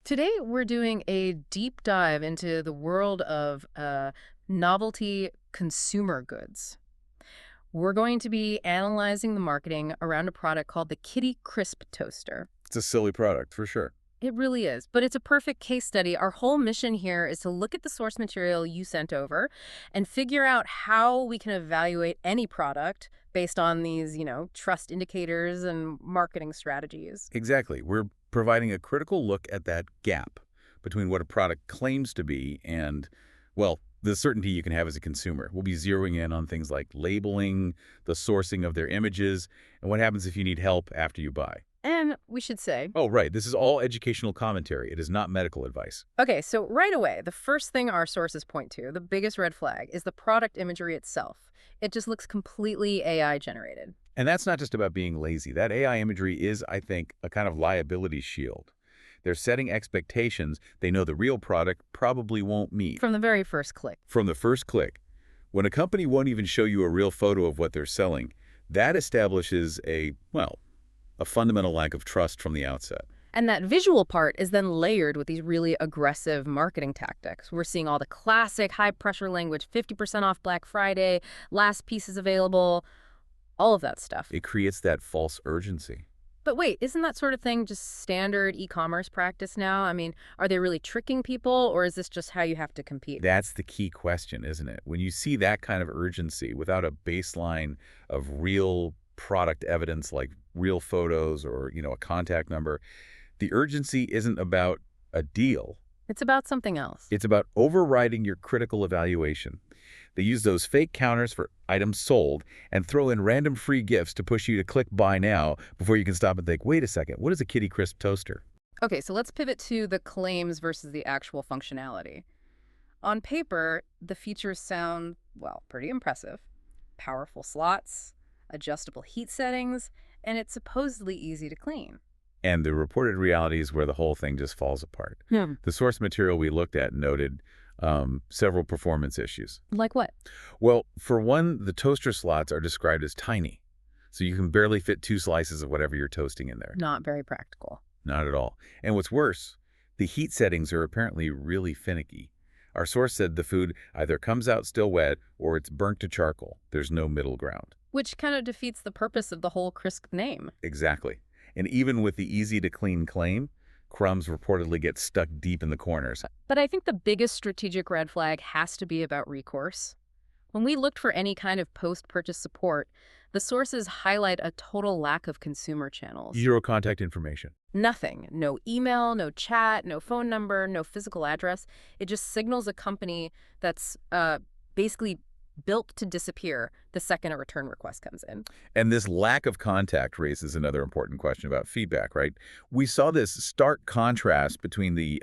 Today, we're doing a deep dive into the world of novelty consumer goods. We're going to be analyzing the marketing around a product called the KittyKrisp Toaster. It's a silly product, for sure. It really is, but it's a perfect case study. Our whole mission here is to look at the source material you sent over and figure out how we can evaluate any product based on these, trust indicators and marketing strategies. Exactly. We're providing a critical look at that gap between what a product claims to be and, well, the certainty you can have as a consumer. We'll be zeroing in on things like labeling, the sourcing of their images, and what happens if you need help after you buy. And we should say, Oh, right. This is all educational commentary. It is not medical advice. okay, so right away, the first thing our sources point to, the biggest red flag, is the product imagery itself. It just looks completely AI generated. And that's not just about being lazy. That AI imagery is, I think, a kind of liability shield. They're setting expectations they know the real product probably won't meet. From the very first click. From the first click. When a company won't even show you a real photo of what they're selling, that establishes a fundamental lack of trust from the outset. And that visual part is then layered with these really aggressive marketing tactics. We're seeing all the classic high-pressure language, 50% off Black Friday, last pieces available, all of that stuff. It creates that false urgency. But wait, isn't that sort of thing just standard e-commerce practice now? I mean, are they really tricking people, or is this just how you have to compete? That's the key question, isn't it? When you see that kind of urgency without a baseline of real product evidence like real photos or, a contact number, the urgency isn't about a deal. It's about something else. It's about overriding your critical evaluation. They use those fake counters for items sold and throw in random free gifts to push you to click buy now before you can stop and think, wait a second, what is a KittyKrisp toaster? Okay, so let's pivot to the claims versus the actual functionality. On paper, the features sound, well, pretty impressive. Powerful slots, adjustable heat settings, and it's supposedly easy to clean. And the reported reality is where the whole thing just falls apart. The source material we looked at noted several performance issues. Like what? Well, for one, the toaster slots are described as tiny, so you can barely fit 2 slices of whatever you're toasting in there. Not very practical. Not at all. And what's worse, the heat settings are apparently really finicky. Our source said the food either comes out still wet or it's burnt to charcoal. There's no middle ground. Which kind of defeats the purpose of the whole crisp name. Exactly. And even with the easy-to-clean claim, crumbs reportedly get stuck deep in the corners. But I think the biggest strategic red flag has to be about recourse. When we looked for any kind of post-purchase support, the sources highlight a total lack of consumer channels. Zero contact information. Nothing. No email, no chat, no phone number, no physical address. It just signals a company that's basically built to disappear the second a return request comes in. And this lack of contact raises another important question about feedback, right? We saw this stark contrast between the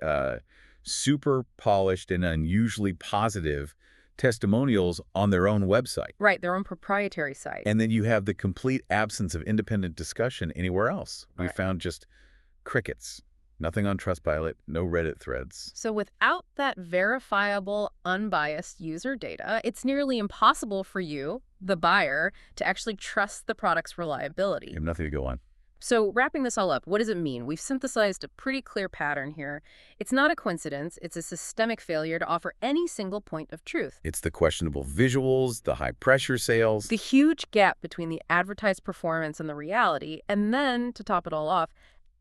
super polished and unusually positive testimonials on their own website. Right, their own proprietary site. And then you have the complete absence of independent discussion anywhere else. We found just crickets. Nothing on Trustpilot, no Reddit threads. So without that verifiable, unbiased user data, it's nearly impossible for you, the buyer, to actually trust the product's reliability. You have nothing to go on. So wrapping this all up, what does it mean? We've synthesized a pretty clear pattern here. It's not a coincidence. It's a systemic failure to offer any single point of truth. It's the questionable visuals, the high-pressure sales. The huge gap between the advertised performance and the reality, and then, to top it all off,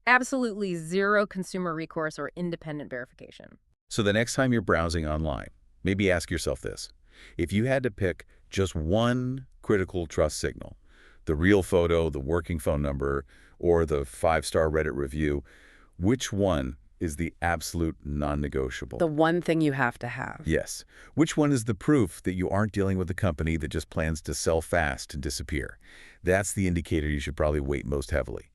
absolutely zero consumer recourse or independent verification. So the next time you're browsing online, maybe ask yourself this. If you had to pick just one critical trust signal, the real photo, the working phone number, or the 5-star Reddit review, which one is the absolute non-negotiable? The one thing you have to have. Yes. Which one is the proof that you aren't dealing with a company that just plans to sell fast and disappear? That's the indicator you should probably weight most heavily.